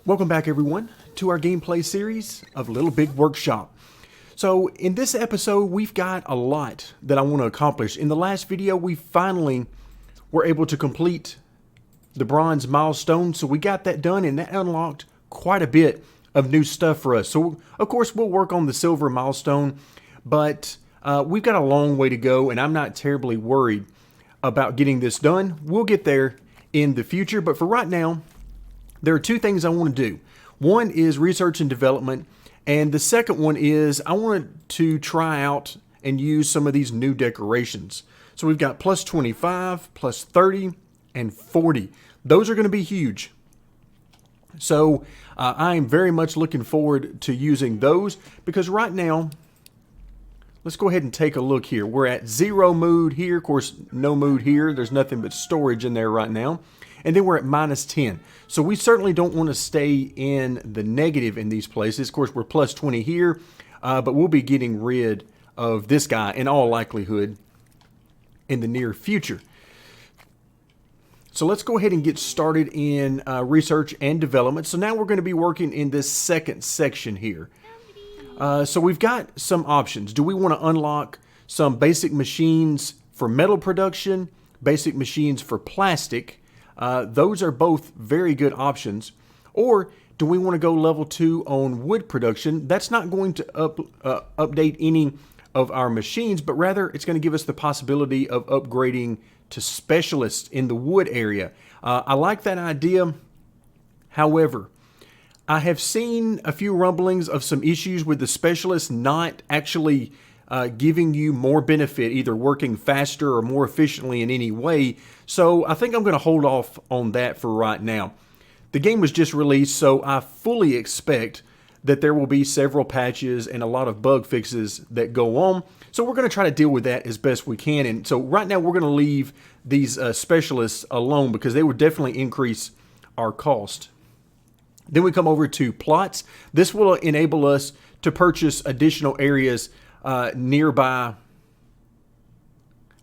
Welcome back everyone to our gameplay series of Little Big Workshop. So in this episode we've got a lot that I want to accomplish. In the last video we finally were able to complete the bronze milestone, so we got that done and that unlocked quite a bit of new stuff for us. So of course we'll work on the silver milestone, but we've got a long way to go and I'm not terribly worried about getting this done. We'll get there in the future, but for right now there are two things I want to do. One is research and development, and the second one is I want to try out and use some of these new decorations. So we've got plus 25, plus 30, and 40. Those are going to be huge. So I am very much looking forward to using those, because right now, let's go ahead and take a look here. We're at 0 mood here. Of course, no mood here. There's nothing but storage in there right now. And then we're at minus 10. So we certainly don't want to stay in the negative in these places. Of course, we're plus 20 here, but we'll be getting rid of this guy in all likelihood in the near future. So let's go ahead and get started in research and development. So now we're going to be working in this second section here. So we've got some options. Do we want to unlock some basic machines for metal production, basic machines for plastic? Those are both very good options. Or do we want to go level 2 on wood production? That's not going to update any of our machines, but rather it's going to give us the possibility of upgrading to specialists in the wood area. I like that idea. However, I have seen a few rumblings of some issues with the specialists not actually giving you more benefit, either working faster or more efficiently in any way. So I think I'm going to hold off on that for right now. The game was just released, so I fully expect that there will be several patches and a lot of bug fixes that go on. So we're going to try to deal with that as best we can. And so right now we're going to leave these specialists alone because they would definitely increase our cost. Then we come over to plots. This will enable us to purchase additional areas nearby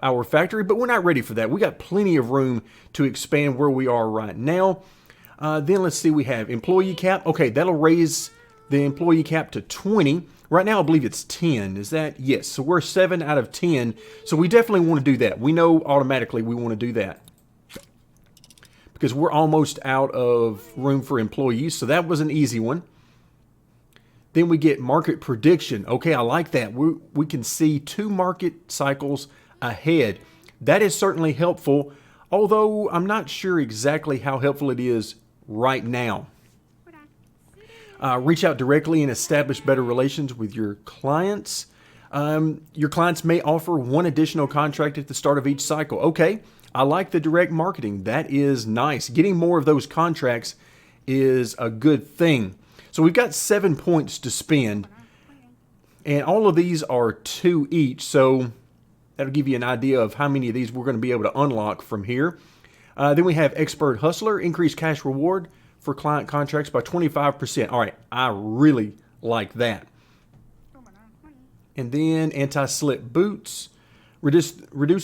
our factory, but we're not ready for that. We got plenty of room to expand where we are right now. Then let's see, we have employee cap. Okay, that'll raise the employee cap to 20. Right now I believe it's 10. Is that? Yes. So we're 7 out of 10. So we definitely want to do that. We know automatically we want to do that because we're almost out of room for employees. So that was an easy one. Then we get market prediction. Okay, I like that. We can see 2 market cycles ahead. That is certainly helpful, although I'm not sure exactly how helpful it is right now. Reach out directly and establish better relations with your clients. Your clients may offer 1 additional contract at the start of each cycle. Okay, I like the direct marketing. That is nice. Getting more of those contracts is a good thing. So we've got 7 points to spend, and all of these are 2 each, so that'll give you an idea of how many of these we're going to be able to unlock from here. Then we have Expert Hustler, increase cash reward for client contracts by 25%. All right, I really like that. And then Anti-Slip Boots, reduce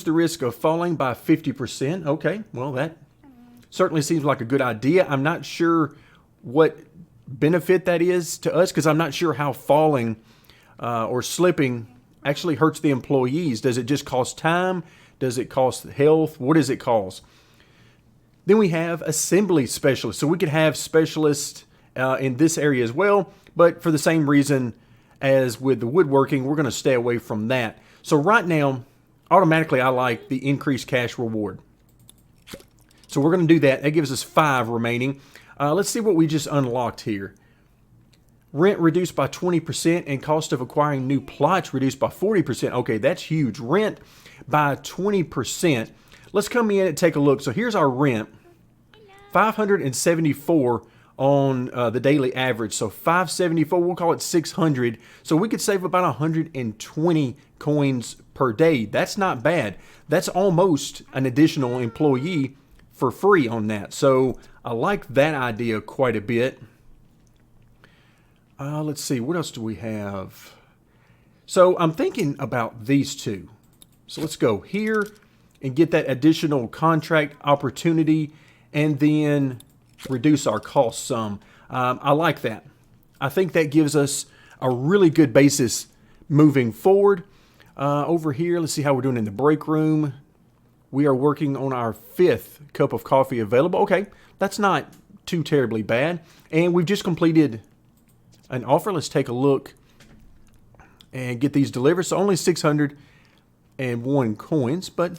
the risk of falling by 50%. Okay, well that certainly seems like a good idea. I'm not sure what benefit that is to us because I'm not sure how falling or slipping actually hurts the employees. Does it just cost time? Does it cost health? What does it cost? Then we have assembly specialists. So we could have specialists in this area as well, but for the same reason as with the woodworking, we're going to stay away from that. So right now, automatically I like the increased cash reward. So we're going to do that. That gives us 5 remaining. Let's see what we just unlocked here. Rent reduced by 20% and cost of acquiring new plots reduced by 40%. Okay, that's huge. Rent by 20%. Let's come in and take a look. So here's our rent. 574 on the daily average. So 574, we'll call it 600. So we could save about 120 coins per day. That's not bad. That's almost an additional employee for free on that. So I like that idea quite a bit. Let's see, what else do we have? So I'm thinking about these two. So let's go here and get that additional contract opportunity and then reduce our cost some. I like that. I think that gives us a really good basis moving forward. Over here, let's see how we're doing in the break room. We are working on our 5th cup of coffee available. Okay, that's not too terribly bad. And we've just completed an offer. Let's take a look and get these delivered. So only 601 coins, but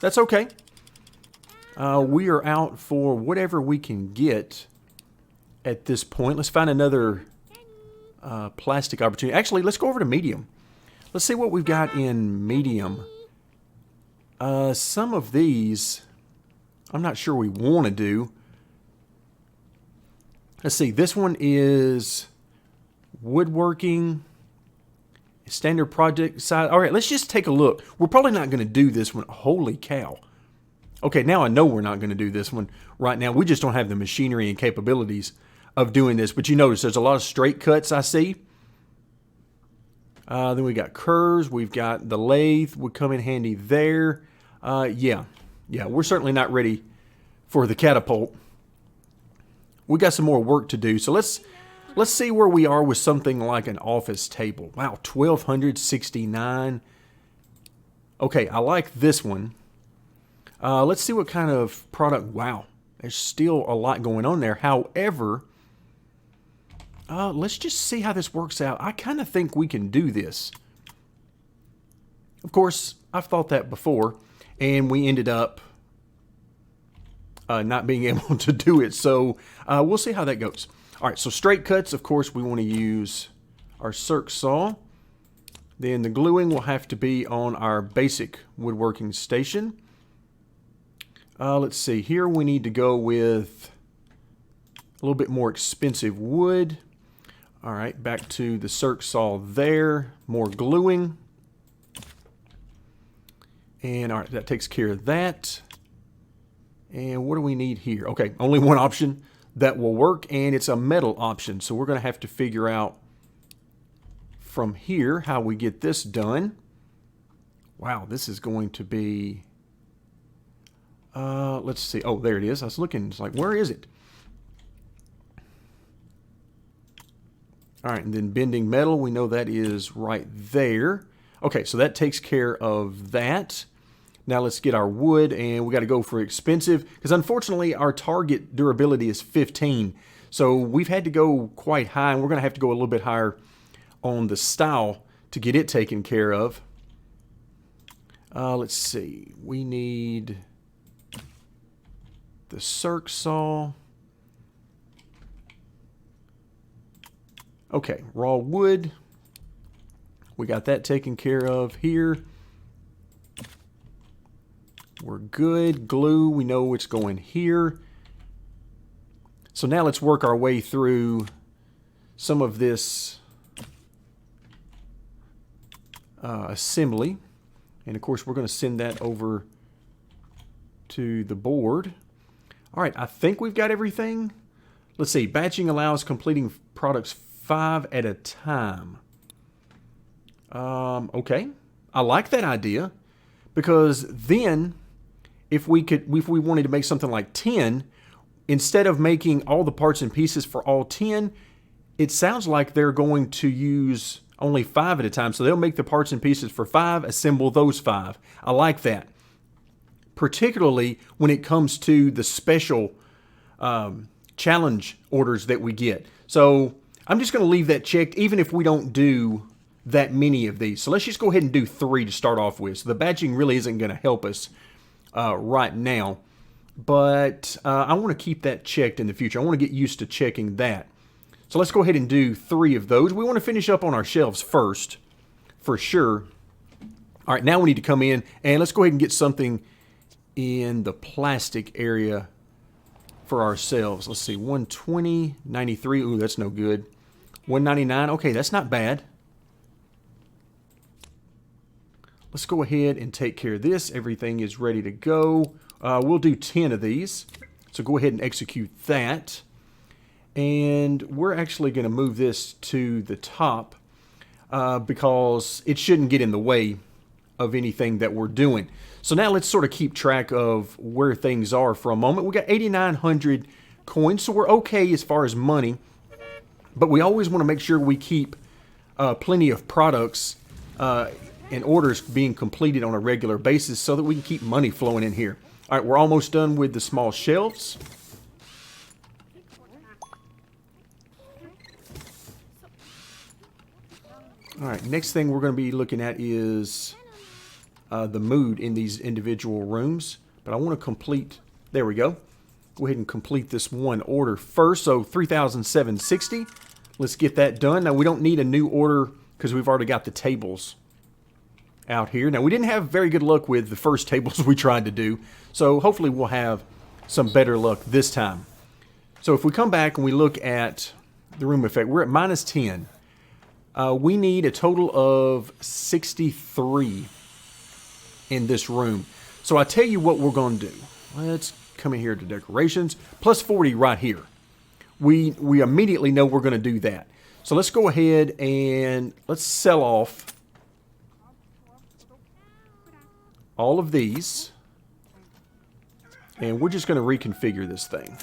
that's okay. We are out for whatever we can get at this point. Let's find another plastic opportunity. Actually, let's go over to medium. Let's see what we've got in medium. Some of these, I'm not sure we want to do. Let's see. This one is woodworking, standard project size. All right, let's just take a look. We're probably not going to do this one. Holy cow. Okay, now I know we're not going to do this one right now. We just don't have the machinery and capabilities of doing this. But you notice there's a lot of straight cuts I see. Then we got curves. We've got the lathe would come in handy there. Yeah, we're certainly not ready for the catapult. We got some more work to do. So let's see where we are with something like an office table. Wow, 1,269. Okay, I like this one. Let's see what kind of product. Wow, there's still a lot going on there. However, let's just see how this works out. I kind of think we can do this. Of course, I've thought that before, and we ended up not being able to do it. So we'll see how that goes. All right, so straight cuts, of course, we want to use our circ saw. Then the gluing will have to be on our basic woodworking station. Let's see, here we need to go with a little bit more expensive wood. All right, back to the circ saw there, more gluing. And all right, that takes care of that. And what do we need here? Okay, only one option that will work, and it's a metal option. So we're going to have to figure out from here how we get this done. Wow, this is going to be... let's see. Oh, there it is. I was looking. It's like, where is it? All right, and then bending metal, we know that is right there. Okay, so that takes care of that. Now let's get our wood, and we got to go for expensive, because unfortunately our target durability is 15. So we've had to go quite high, and we're going to have to go a little bit higher on the style to get it taken care of. Let's see. We need the circ saw. Okay, raw wood. We got that taken care of here. We're good. Glue, we know it's going here. So now let's work our way through some of this assembly. And of course, we're going to send that over to the board. All right, I think we've got everything. Let's see. Batching allows completing products 5 at a time. Okay, I like that idea, because then if we wanted to make something like 10, instead of making all the parts and pieces for all 10, it sounds like they're going to use only 5 at a time. So they'll make the parts and pieces for 5, assemble those 5. I like that, particularly when it comes to the special challenge orders that we get. So I'm just going to leave that checked, even if we don't do that many of these. So let's just go ahead and do 3 to start off with. So the batching really isn't going to help us right now, but I want to keep that checked in the future. I want to get used to checking that. So let's go ahead and do 3 of those. We want to finish up on our shelves first, for sure. All right, now we need to come in and let's go ahead and get something in the plastic area for ourselves. Let's see, 120, 93. Ooh, that's no good. 199. Okay, that's not bad. Let's go ahead and take care of this. Everything is ready to go. We'll do 10 of these. So go ahead and execute that. And we're actually going to move this to the top because it shouldn't get in the way of anything that we're doing. So now let's sort of keep track of where things are for a moment. We got 8,900 coins, so we're okay as far as money. But we always want to make sure we keep plenty of products and orders being completed on a regular basis so that we can keep money flowing in here. All right, we're almost done with the small shelves. All right, next thing we're going to be looking at is the mood in these individual rooms. But I want to complete, there we go. Go ahead and complete this one order first. So 3,760. Let's get that done. Now we don't need a new order because we've already got the tables out here. Now we didn't have very good luck with the first tables we tried to do. So hopefully we'll have some better luck this time. So if we come back and we look at the room effect, we're at minus 10. We need a total of 63 in this room. So I tell you what we're going to do. Let's come in here to decorations. Plus 40 right here. We immediately know we're going to do that. So let's go ahead and let's sell off all of these. And we're just going to reconfigure this thing.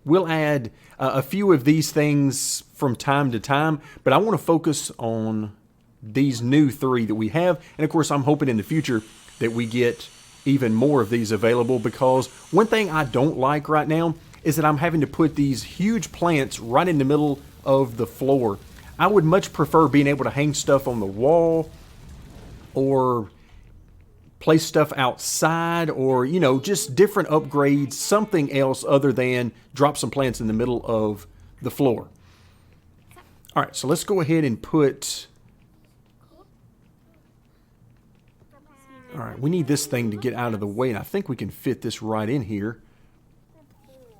We'll add a few of these things from time to time, but I want to focus on these new 3 that we have. And of course, I'm hoping in the future that we get even more of these available, because one thing I don't like right now is that I'm having to put these huge plants right in the middle of the floor. I would much prefer being able to hang stuff on the wall or place stuff outside, or, you know, just different upgrades, something else other than drop some plants in the middle of the floor. All right, so let's go ahead and put... All right, we need this thing to get out of the way, and I think we can fit this right in here.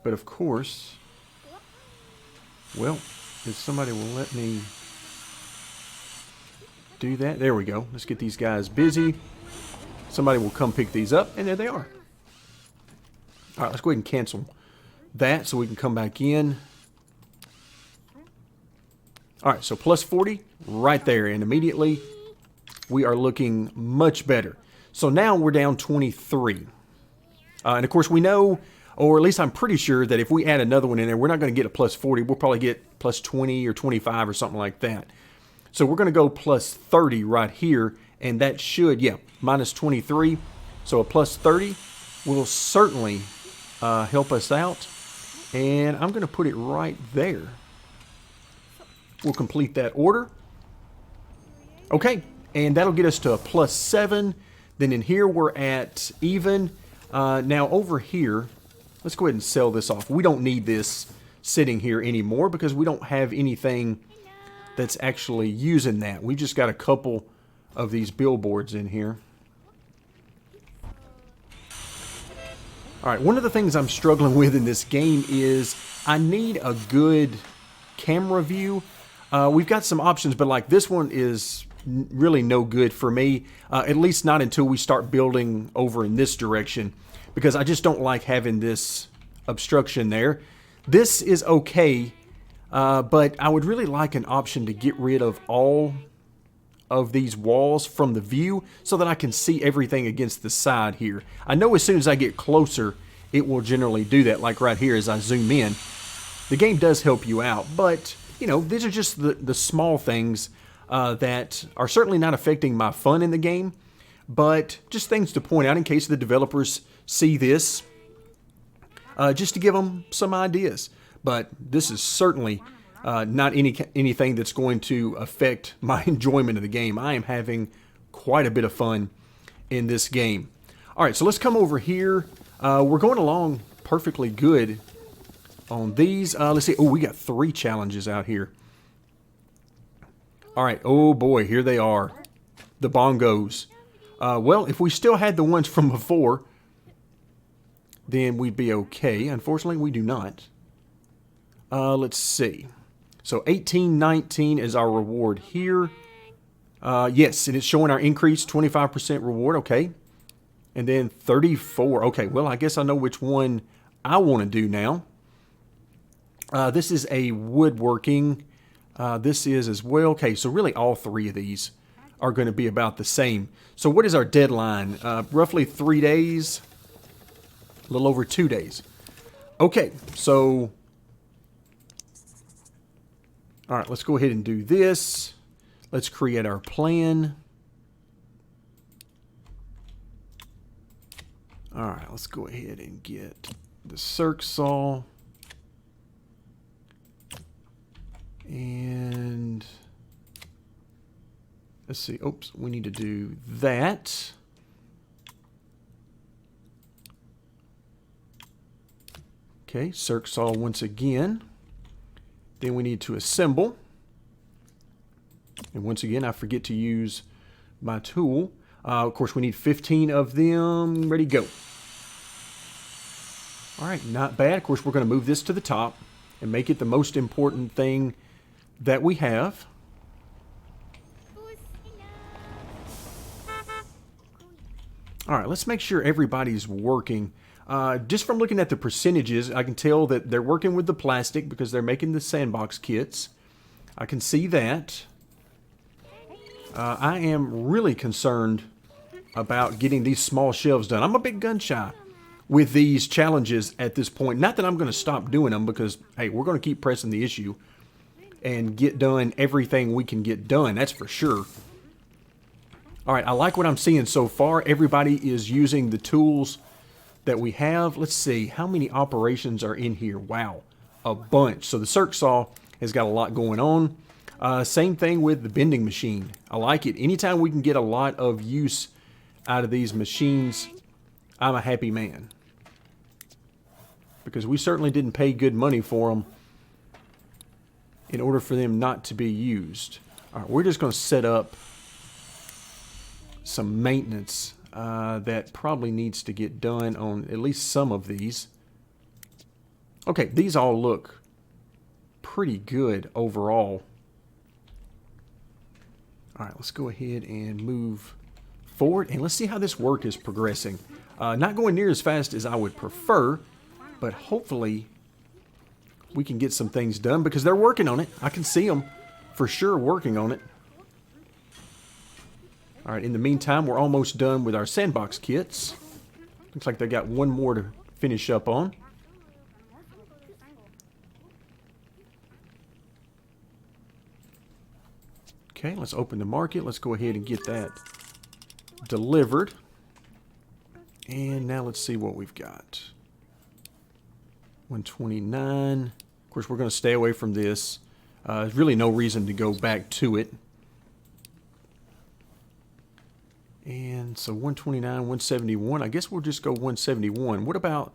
But of course, well, if somebody will let me do that. There we go. Let's get these guys busy. Somebody will come pick these up, and there they are. All right, let's go ahead and cancel that so we can come back in. All right, so plus 40 right there, and immediately we are looking much better. So now we're down 23. And of course we know, or at least I'm pretty sure, that if we add another one in there, we're not going to get a plus 40. We'll probably get plus 20 or 25 or something like that. So we're going to go plus 30 right here, and that should, yeah, minus 23. So a plus 30 will certainly help us out. And I'm going to put it right there. We'll complete that order. Okay, and that'll get us to a plus 7. Then in here we're at even. Now over here, let's go ahead and sell this off. We don't need this sitting here anymore because we don't have anything that's actually using that. We just got a couple of these billboards in here. All right, one of the things I'm struggling with in this game is I need a good camera view. We've got some options, but like this one is really no good for me, at least not until we start building over in this direction, because I just don't like having this obstruction there. This is okay, but I would really like an option to get rid of all of these walls from the view so that I can see everything against the side here. I know as soon as I get closer, it will generally do that, like right here as I zoom in. The game does help you out, but you know, these are just the small things that are certainly not affecting my fun in the game, but just things to point out in case the developers see this, just to give them some ideas. But this is certainly not anything that's going to affect my enjoyment of the game. I am having quite a bit of fun in this game. All right, so let's come over here. We're going along perfectly good on these. Let's see. Oh, we got 3 challenges out here. All right. Oh, boy. Here they are. The bongos. Well, if we still had the ones from before, then we'd be okay. Unfortunately, we do not. Let's see. So 1819 is our reward here. Yes, and it's showing our increase, 25% reward. Okay. And then 34. Okay, well, I guess I know which one I want to do now. This is a woodworking. This is as well. Okay, so really all 3 of these are going to be about the same. So what is our deadline? Roughly 3 days. A little over 2 days. Okay, so... Alright, let's go ahead and do this. Let's create our plan. Alright, let's go ahead and get the circ saw. And... let's see. Oops, we need to do that. Okay, circ saw once again. Then we need to assemble. And once again, I forget to use my tool. Of course, we need 15 of them. Ready, go. All right, not bad. Of course, we're going to move this to the top and make it the most important thing that we have. All right, let's make sure everybody's working. Just from looking at the percentages, I can tell that they're working with the plastic because they're making the sandbox kits. I can see that. I am really concerned about getting these small shelves done. I'm a bit gun shy with these challenges at this point. Not that I'm going to stop doing them because, hey, we're going to keep pressing the issue and get done everything we can get done. That's for sure. All right, I like what I'm seeing so far. Everybody is using the tools that we have. Let's see, how many operations are in here? Wow, a bunch. So the circ saw has got a lot going on. Same thing with the bending machine. I like it. Anytime we can get a lot of use out of these machines, I'm a happy man. Because we certainly didn't pay good money for them in order for them not to be used. All right, we're just going to set up some maintenance that probably needs to get done on at least some of these. Okay, these all look pretty good overall. All right, let's go ahead and move forward and let's see how this work is progressing. Not going near as fast as I would prefer, but hopefully we can get some things done because they're working on it. I can see them for sure working on it. All right, in the meantime, we're almost done with our sandbox kits. Looks like they got one more to finish up on. Okay, let's open the market. Let's go ahead and get that delivered. And now let's see what we've got. 129. Of course, we're going to stay away from this. There's really no reason to go back to it. And so 129, 171. I guess we'll just go 171. What about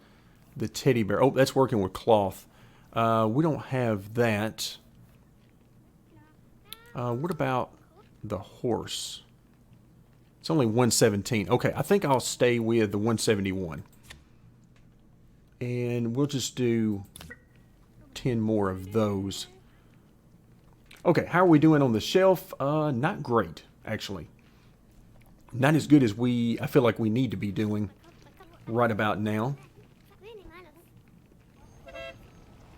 the teddy bear? Oh, that's working with cloth. We don't have that. What about the horse? It's only 117. Okay, I think I'll stay with the 171. And we'll just do 10 more of those. Okay, how are we doing on the shelf? Not great, actually. Not as good as I feel like we need to be doing right about now.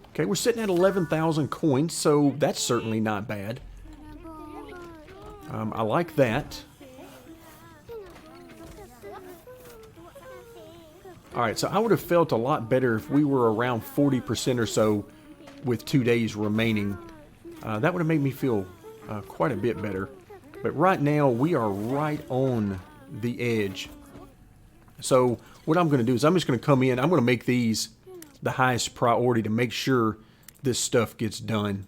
Okay, we're sitting at 11,000 coins, so that's certainly not bad. I like that. Alright, so I would have felt a lot better if we were around 40% or so with 2 days remaining. That would have made me feel quite a bit better. But right now, we are right on the edge. So what I'm going to do is I'm just going to come in. I'm going to make these the highest priority to make sure this stuff gets done.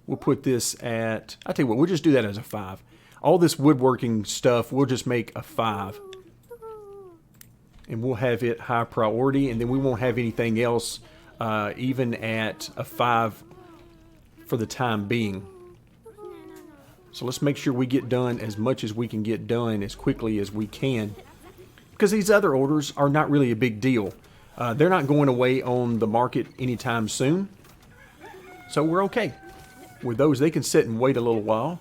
We'll put this at, I'll tell you what, we'll just do that as a 5. All this woodworking stuff, we'll just make a 5. And we'll have it high priority, and then we won't have anything else even at a 5 for the time being. So let's make sure we get done as much as we can get done as quickly as we can. Because these other orders are not really a big deal. They're not going away on the market anytime soon. So we're okay. With those, they can sit and wait a little while.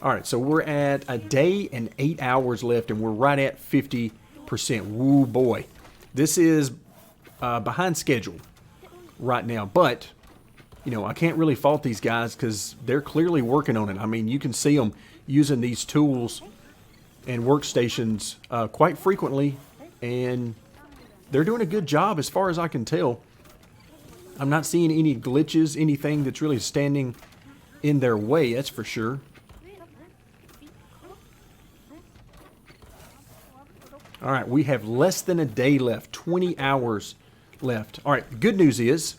Alright, so we're at a day and 8 hours left, and we're right at 50%. Woo boy. This is behind schedule right now, but you know, I can't really fault these guys because they're clearly working on it. I mean, you can see them using these tools and workstations quite frequently, and they're doing a good job as far as I can tell. I'm not seeing any glitches, anything that's really standing in their way, that's for sure. All right, we have less than a day left, 20 hours left. All right, the good news is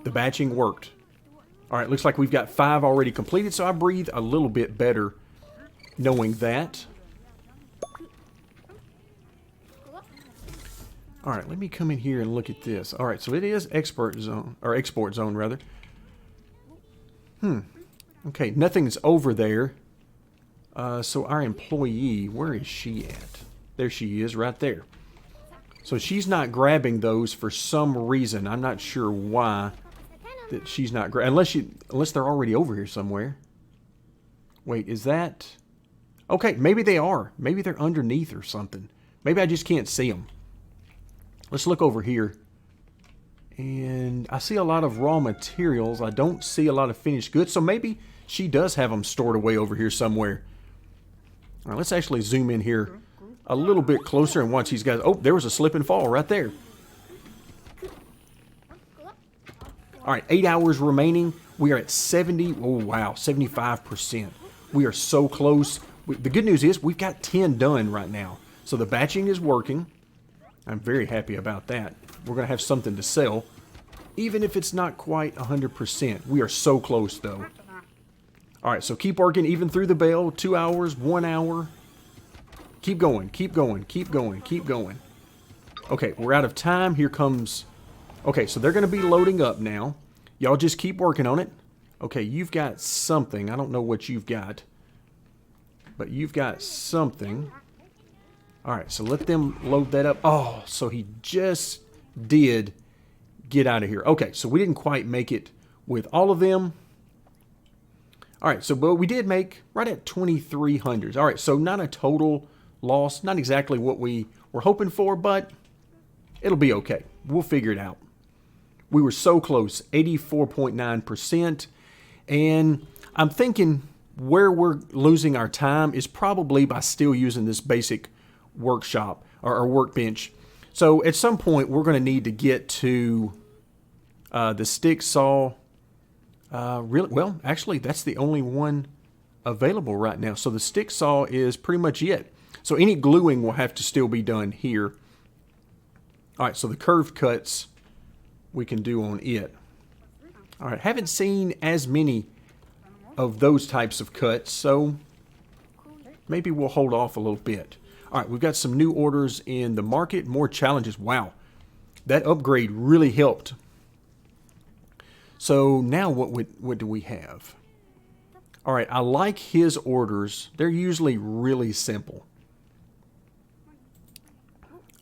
the batching worked. All right, looks like we've got 5 already completed, so I breathe a little bit better knowing that. All right, let me come in here and look at this. All right, so it is export zone, or export zone rather. Okay, nothing's over there. So our employee, where is she at? There she is, right there. So she's not grabbing those for some reason. I'm not sure why that she's not grabbing, unless they're already over here somewhere. Wait, is that? Okay, maybe they are. Maybe they're underneath or something. Maybe I just can't see them. Let's look over here. And I see a lot of raw materials. I don't see a lot of finished goods. So maybe she does have them stored away over here somewhere. All right, let's actually zoom in here a little bit closer and watch these guys. Oh, there was a slip and fall right there. All right, 8 hours remaining. We are at 70. Oh, wow, 75%. We are so close. The good news is we've got 10 done right now. So the batching is working. I'm very happy about that. We're going to have something to sell, even if it's not quite 100%. We are so close, though. All right, so keep working even through the bell. 2 hours, 1 hour. Keep going, keep going, keep going, keep going. Okay, we're out of time. Here comes... Okay, so they're going to be loading up now. Y'all just keep working on it. Okay, you've got something. I don't know what you've got, but you've got something. All right, so let them load that up. Oh, so he just did get out of here. Okay, so we didn't quite make it with all of them. All right, so but we did make right at 2,300. All right, so not a total loss. Not exactly what we were hoping for, but it'll be okay. We'll figure it out. We were so close, 84.9%. And I'm thinking where we're losing our time is probably by still using this basic workshop or workbench. So at some point we're going to need to get to the stick saw. Really, well, actually that's the only one available right now. So the stick saw is pretty much it. So any gluing will have to still be done here. All right, so the curved cuts we can do on it. All right, haven't seen as many of those types of cuts, so maybe we'll hold off a little bit. All right, we've got some new orders in the market, more challenges. Wow, that upgrade really helped. So now what do we have? All right, I like his orders. They're usually really simple.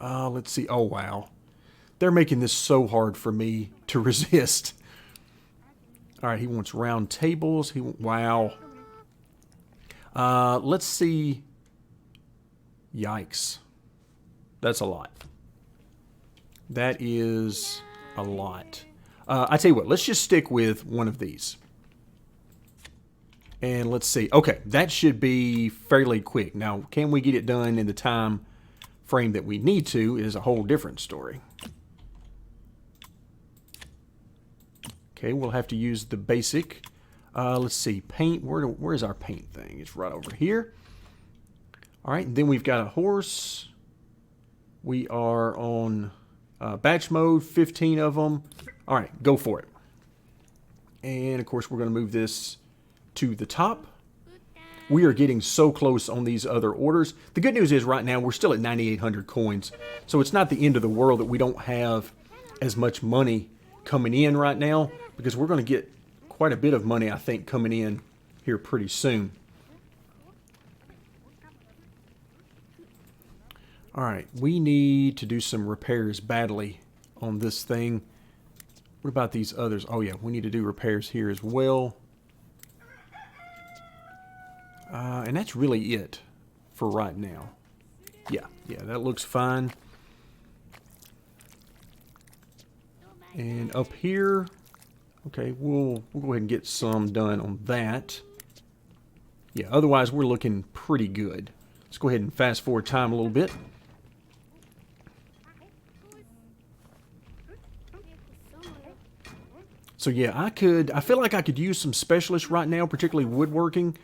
Let's see. Oh, wow. They're making this so hard for me to resist. All right, he wants round tables. Wow. Let's see. Yikes. That's a lot. That is a lot. I tell you what, let's just stick with one of these. And let's see. Okay, that should be fairly quick. Now, can we get it done in the time frame that we need to is a whole different story. Okay, we'll have to use the basic. Let's see, paint. Where's our paint thing? It's right over here. All right, and then we've got a horse. We are on batch mode, 15 of them. All right, go for it. And of course, we're going to move this to the top. We are getting so close on these other orders. The good news is right now we're still at 9,800 coins. So it's not the end of the world that we don't have as much money coming in right now, because we're going to get quite a bit of money, I think, coming in here pretty soon. All right, we need to do some repairs badly on this thing. What about these others? Oh yeah, we need to do repairs here as well. And that's really it for right now. Yeah, that looks fine. And up here, okay, we'll go ahead and get some done on that. Yeah, otherwise we're looking pretty good. Let's Let's go ahead and fast forward time a little bit. So yeah, I feel like I could use some specialists right now, particularly woodworking.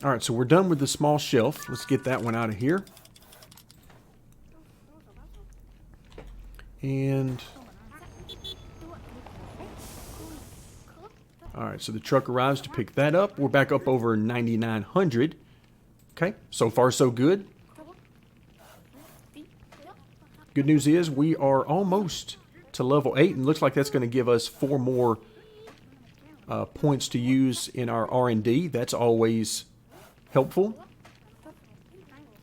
All right, so we're done with the small shelf. Let's get that one out of here. And all right, so the truck arrives to pick that up. We're back up over 9,900. Okay, so far so good. Good news is we are almost to level 8, and looks like that's going to give us 4 more points to use in our R&D. That's always helpful.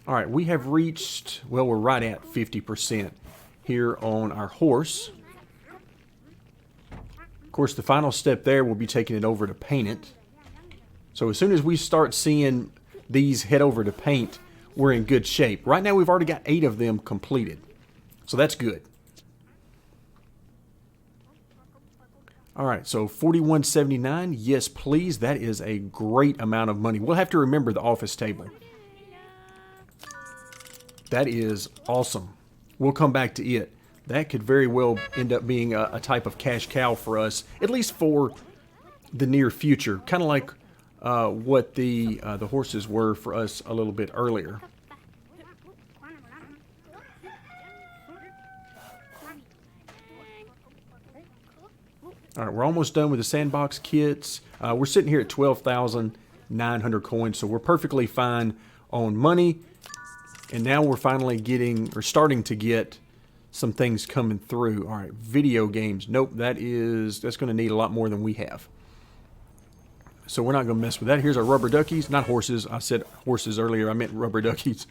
All right, we have reached, well, we're right at 50% here on our horse. Of course, the final step there will be taking it over to paint it. So as soon as we start seeing these head over to paint, we're in good shape. Right now, we've already got 8 of them completed. So that's good. All right, so $41.79. Yes, please. That is a great amount of money. We'll have to remember the office table. That is awesome. We'll come back to it. That could very well end up being a type of cash cow for us, at least for the near future. Kind of like what the horses were for us a little bit earlier. All right, we're almost done with the sandbox kits. We're sitting here at 12,900 coins, so we're perfectly fine on money. And now we're finally getting, or starting to get, some things coming through. All right, video games. Nope, that's going to need a lot more than we have. So we're not going to mess with that. Here's our rubber duckies, not horses. I said horses earlier. I meant rubber duckies.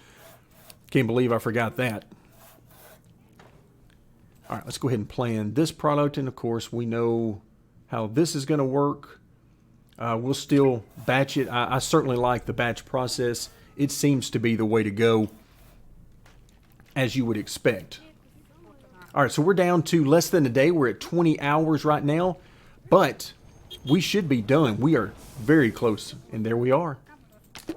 Can't believe I forgot that. All right, let's go ahead and plan this product. And of course, we know how this is going to work. We'll still batch it. I certainly like the batch process. It seems to be the way to go, as you would expect. All right, so we're down to less than a day. We're at 20 hours right now, but we should be done. We are very close, and there we are.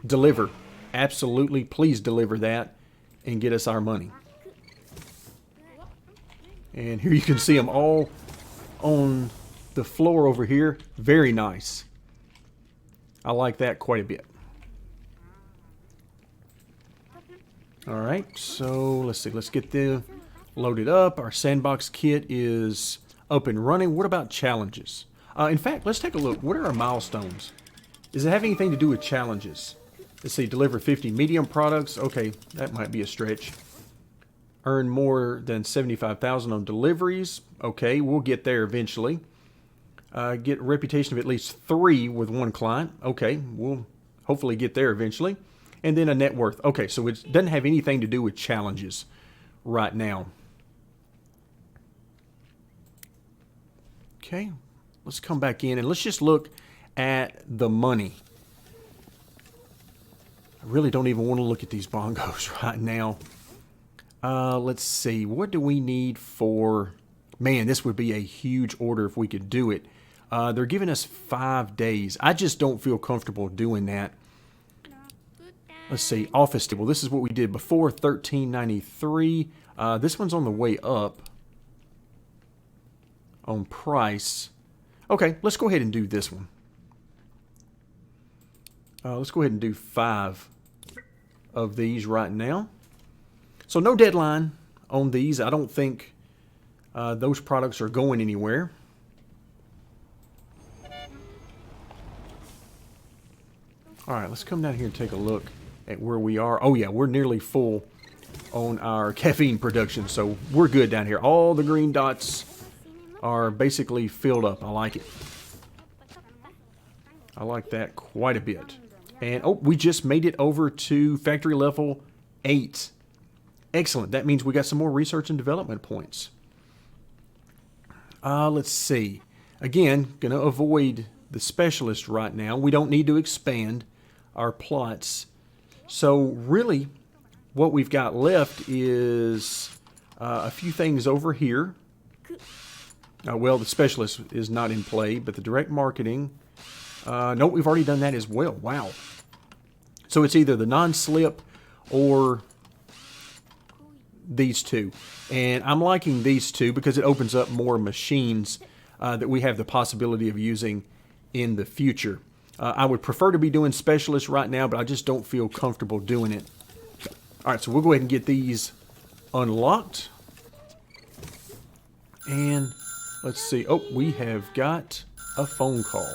Deliver. Absolutely, please deliver that and get us our money. And here you can see them all on the floor over here. Very nice. I like that quite a bit. All right, so let's see. Let's get them loaded up. Our sandbox kit is up and running. What about challenges? In fact, let's take a look. What are our milestones? Does it have anything to do with challenges? Let's see. Deliver 50 medium products. Okay, that might be a stretch. Earn more than 75,000 on deliveries. Okay, we'll get there eventually. Get a reputation of at least 3 with 1 client. Okay, we'll hopefully get there eventually. And then a net worth. Okay, so it doesn't have anything to do with challenges right now. Okay, let's come back in and let's just look at the money. I really don't even want to look at these bongos right now. Let's see. What do we need for... Man, this would be a huge order if we could do it. They're giving us 5 days. I just don't feel comfortable doing that. Let's see. Office table. This is what we did before. $13.93. This one's on the way up on price. Okay, let's go ahead and do this one. Let's go ahead and do 5 of these right now. So no deadline on these. I don't think those products are going anywhere. All right, let's come down here and take a look at where we are. Oh yeah, we're nearly full on our caffeine production, so we're good down here. All the green dots are basically filled up. I like it. I like that quite a bit. And oh, we just made it over to factory level 8. Excellent. That means we got some more research and development points. Let's see. Again, going to avoid the specialist right now. We don't need to expand our plots. So really, what we've got left is a few things over here. Well, the specialist is not in play, but the direct marketing. No, we've already done that as well. Wow. So it's either the non-slip or these two. And I'm liking these two because it opens up more machines that we have the possibility of using in the future. I would prefer to be doing specialists right now, but I just don't feel comfortable doing it. All right, so we'll go ahead and get these unlocked. And let's see. Oh, we have got a phone call.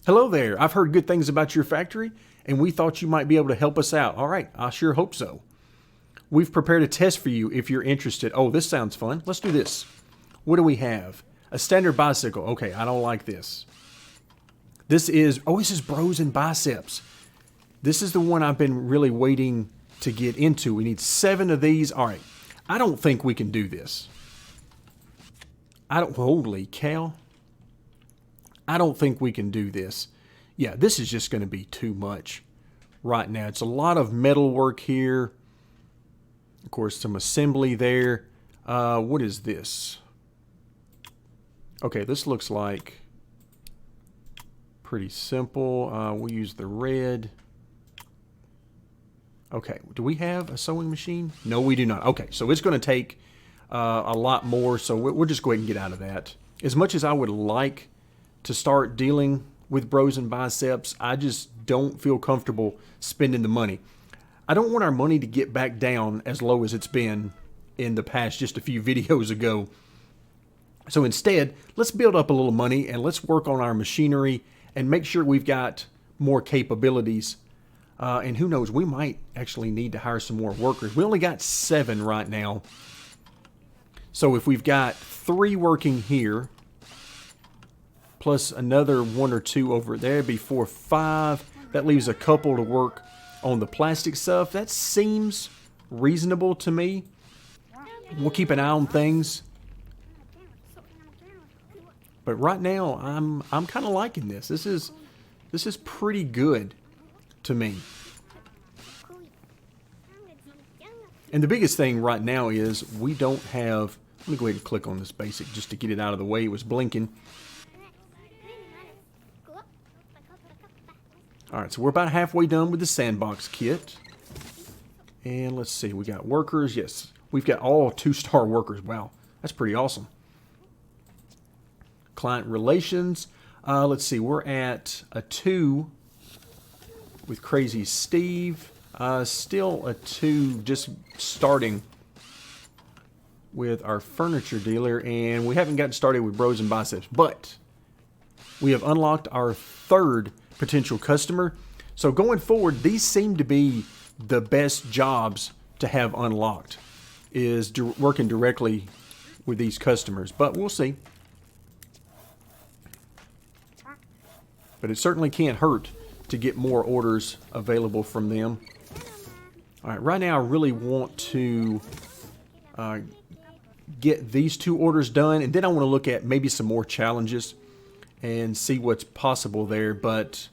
Hello there. I've heard good things about your factory, and we thought you might be able to help us out. All right, I sure hope so. We've prepared a test for you if you're interested. Oh, this sounds fun. Let's do this. What do we have? A standard bicycle. Okay, I don't like this. This is Bros and Biceps. This is the one I've been really waiting to get into. We need 7 of these. All right, I don't think we can do this. Holy cow. I don't think we can do this. Yeah, this is just going to be too much right now. It's a lot of metal work here. Of course, some assembly there. What is this? Okay, this looks like pretty simple. We'll use the red. Okay, do we have a sewing machine? No, we do not. Okay, so it's going to take a lot more, so we'll just go ahead and get out of that. As much as I would like to start dealing with Bros and Biceps, I just don't feel comfortable spending the money. I don't want our money to get back down as low as it's been in the past just a few videos ago. So instead, let's build up a little money and let's work on our machinery and make sure we've got more capabilities. And who knows, we might actually need to hire some more workers. We only got 7 right now. So if we've got 3 working here, plus another 1 or 2 over there, it'd be 4 or 5. That leaves a couple to work on the plastic stuff. That seems reasonable to me. We'll keep an eye on things. But right now, I'm kind of liking this. This is pretty good to me. And the biggest thing right now is we don't have... Let me go ahead and click on this basic just to get it out of the way. It was blinking. Alright, so we're about halfway done with the sandbox kit. And let's see, we got workers. Yes, we've got all 2-star workers. Wow, that's pretty awesome. Client relations. Let's see, we're at a 2 with Crazy Steve. Still a 2 just starting with our furniture dealer. And we haven't gotten started with Bros and Biceps. But we have unlocked our 3rd potential customer. So going forward, these seem to be the best jobs to have unlocked, is working directly with these customers. But we'll see. But it certainly can't hurt to get more orders available from them. All right, right now I really want to get these 2 orders done, and then I want to look at maybe some more challenges and see what's possible there. But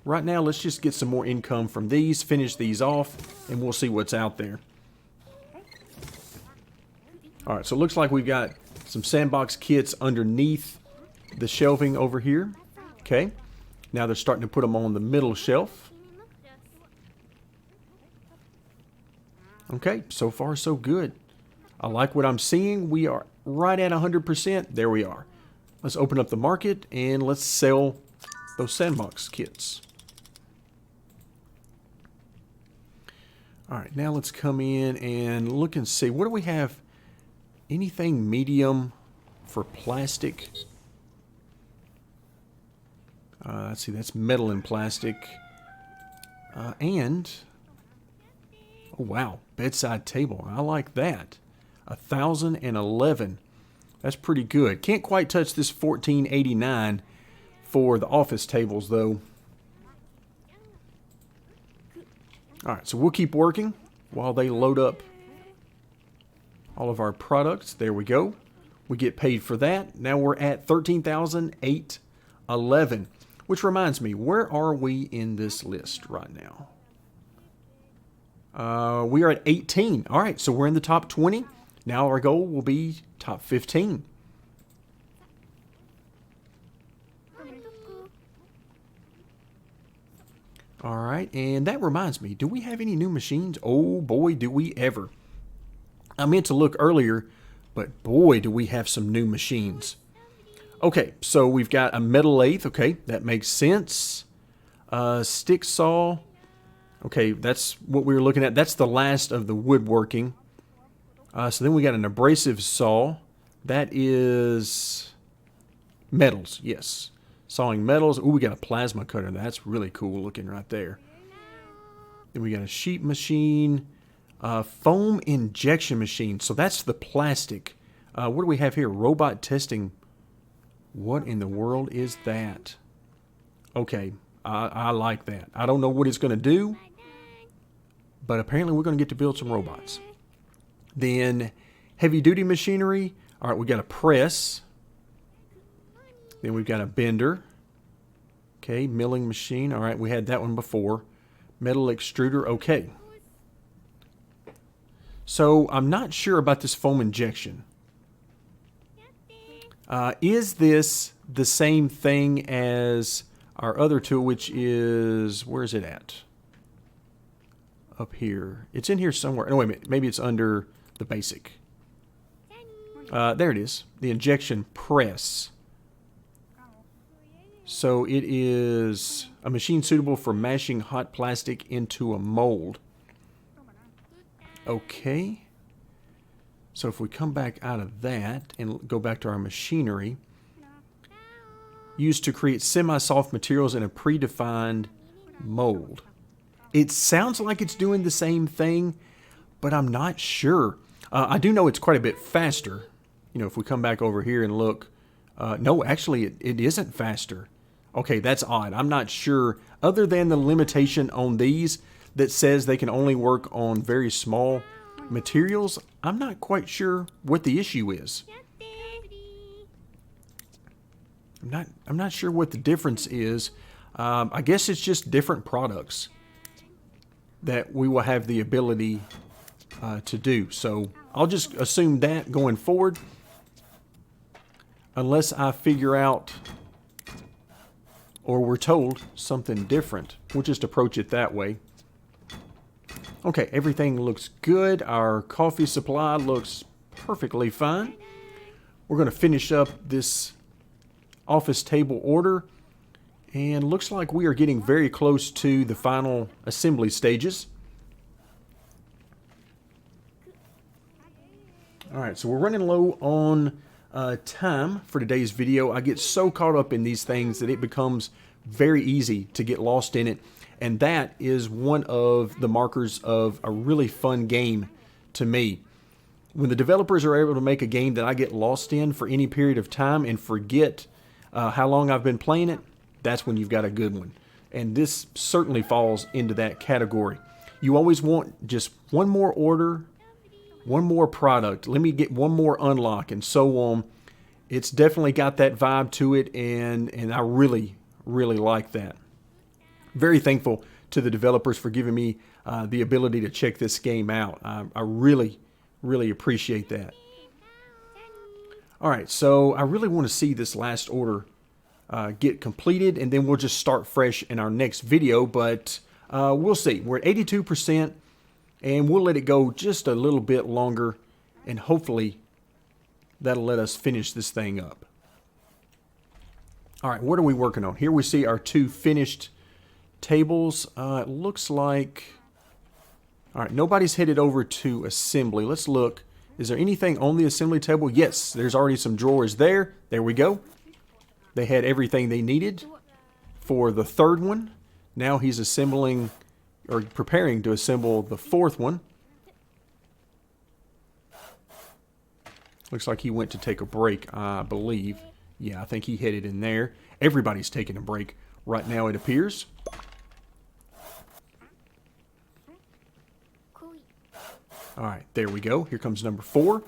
right now, let's just get some more income from these, finish these off, and we'll see what's out there. All right, so it looks like we've got some sandbox kits underneath the shelving over here. Okay, now they're starting to put them on the middle shelf. Okay, so far so good. I like what I'm seeing. We are right at 100%. There we are. Let's open up the market and let's sell those sandbox kits. All right, now let's come in and look and see. What do we have? Anything medium for plastic? Let's see, that's metal and plastic. And, oh wow, bedside table. I like that. 1,011. That's pretty good. Can't quite touch this $14.89 for the office tables, though. All right, so we'll keep working while they load up all of our products. There we go. We get paid for that. Now we're at $13,811. Which reminds me, where are we in this list right now? We are at 18. All right, so we're in the top 20. Now our goal will be top 15. All right, and that reminds me, do we have any new machines? Oh boy, do we ever. I meant to look earlier, but boy, do we have some new machines. Okay, so we've got a metal lathe. Okay, that makes sense. Stick saw. Okay, that's what we were looking at. That's the last of the woodworking. So then we got an abrasive saw. That is metals, yes. Sawing metals. Ooh, we got a plasma cutter. That's really cool looking right there. Then we got a sheet machine. Foam injection machine. So that's the plastic. What do we have here? Robot testing. What in the world is that? Okay, I like that. I don't know what it's going to do, but apparently we're going to get to build some robots. Then heavy duty machinery. All right, we got a press. Then we've got a bender. Okay, milling machine. All right, we had that one before. Metal extruder. Okay. So I'm not sure about this foam injection. Is this the same thing as our other tool, which is, where is it at? Up here. It's in here somewhere. No, wait a minute. Maybe it's under the basic. There it is. The injection press. So it is a machine suitable for mashing hot plastic into a mold. Okay. So if we come back out of that and go back to our machinery, used to create semi-soft materials in a predefined mold. It sounds like it's doing the same thing, but I'm not sure. I do know it's quite a bit faster. You know, if we come back over here and look, no, actually it isn't faster. Okay, that's odd. I'm not sure, other than the limitation on these that says they can only work on very small materials, I'm not quite sure what the issue is. I'm not sure what the difference is. I guess it's just different products that we will have the ability to do. So I'll just assume that going forward, unless I figure out or we're told something different. We'll just approach it that way. Okay, everything looks good. Our coffee supply looks perfectly fine. We're going to finish up this office table order, and looks like we are getting very close to the final assembly stages. Alright, so we're running low on time for today's video. I get so caught up in these things that it becomes very easy to get lost in it, and that is one of the markers of a really fun game to me. When the developers are able to make a game that I get lost in for any period of time and forget how long I've been playing it, that's when you've got a good one. And this certainly falls into that category. You always want just one more order, one more product. Let me get one more unlock, and so on. It's definitely got that vibe to it, and I really, really like that. Very thankful to the developers for giving me the ability to check this game out. I really, really appreciate that. All right, so I really want to see this last order get completed, and then we'll just start fresh in our next video, but we'll see. We're at 82%, and we'll let it go just a little bit longer, and hopefully that'll let us finish this thing up. All right, what are we working on? Here we see our two finished tables. It looks like... All right, nobody's headed over to assembly. Let's look. Is there anything on the assembly table? Yes, there's already some drawers there. There we go. They had everything they needed for the third one. Now he's assembling, or preparing to assemble the fourth one. Looks like he went to take a break, I believe. Yeah, I think he headed in there. Everybody's taking a break right now, it appears. All right, there we go. Here comes number 4.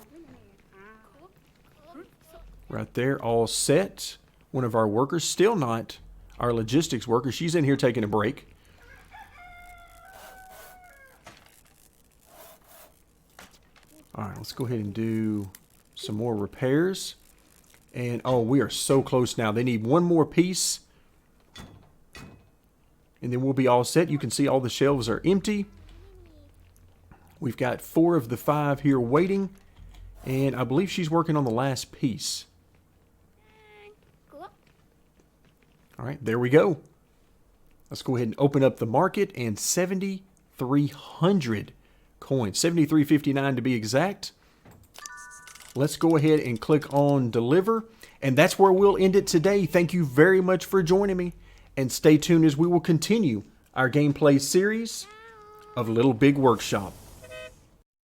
Right there, all set. One of our workers, still not our logistics worker. She's in here taking a break. All right, let's go ahead and do some more repairs. And, oh, we are so close now. They need one more piece. and then we'll be all set. You can see all the shelves are empty. We've got 4 of the 5 here waiting, and I believe she's working on the last piece. All right, there we go. Let's go ahead and open up the market, and 7,300 coins, 7,359 to be exact. Let's go ahead and click on deliver, and that's where we'll end it today. Thank you very much for joining me, and stay tuned as we will continue our gameplay series of Little Big Workshop.